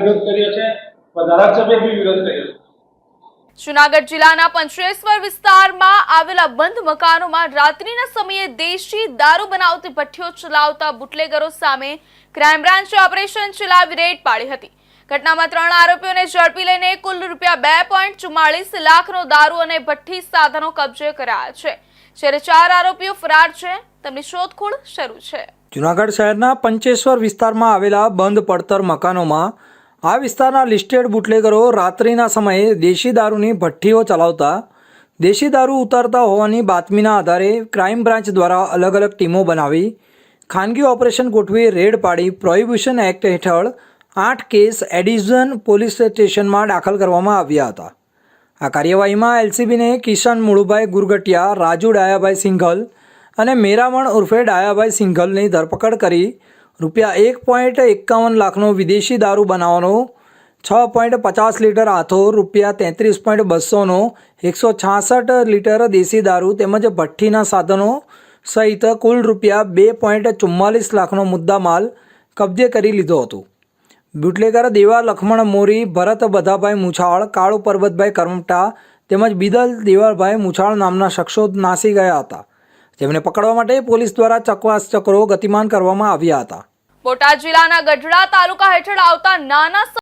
વિરોધ કર્યો છે, ધારાસભ્ય બી વિરોધ કર્યો છે। જૂનાગઢ જિલ્લાના પંચેશ્વર વિસ્તારમાં આવેલા બંધ મકાનોમાં રાત્રિના સમયે દેશી દારૂ બનાવતી ભઠ્ઠીઓ ચલાવતા બુટલેગરો સામે ક્રાઇમ બ્રાન્ચે ઓપરેશન ચલાવી રેડ પાડી હતી। ઘટનામાં 3 આરોપીઓને ઝડપી લઈને કુલ ₹2.44 લાખનો દારૂ અને ભઠ્ઠી સાધનો કબજે કરાયા છે, જ્યારે 4 આરોપીઓ ફરાર છે, તેમની શોધખોળ શરૂ છે। જૂનાગઢ શહેરના પંચેશ્વર વિસ્તારમાં આવેલા બંધ પડતર મકાનોમાં આ વિસ્તારના લિસ્ટેડ બુટલેગરો રાત્રિના સમયે દેશી દારૂની ભઠ્ઠીઓ ચલાવતા દેશી દારૂ ઉતારતા હોવાની બાતમીના આધારે ક્રાઇમ બ્રાન્ચ દ્વારા અલગ અલગ ટીમો બનાવી ખાનગી ઓપરેશન ગોઠવી રેડ પાડી પ્રોહિબિશન એક્ટ હેઠળ 8 કેસ એડિશન પોલીસ સ્ટેશનમાં દાખલ કરવામાં આવ્યા હતા। આ કાર્યવાહીમાં એલસીબીને કિશન મુળુભાઈ ગુરગટિયા, રાજુ ડાયાભાઈ સિંઘલ અને મેરામણ ઉર્ફે ડાયાભાઈ સિંઘલની ધરપકડ કરી ₹1.51 લાખનો વિદેશી દારૂ બનાવવાનો 6.50 લીટર આથો, ₹33.200નો 166 લીટર દેશી દારૂ તેમજ ભઠ્ઠીના સાધનો સહિત કુલ ₹2.44 લાખનો મુદ્દામાલ કબજે કરી લીધો હતો। બુટલેગર દેવા લખમણ મોરી, ભરત બધાભાઈ મુછાળ, કાળુ પરબતભાઈ કરમટા તેમજ બિદલ દેવાભાઈ મુછાળ નામના શખ્સો નાસી ગયા હતા, જેમને પકડવા માટે પોલીસ દ્વારા ચકવાસ ચક્રો ગતિમાન કરવામાં આવ્યા હતા। બોટાદ જિલ્લાના ગઢડા તાલુકા હેઠળ આવતા નાના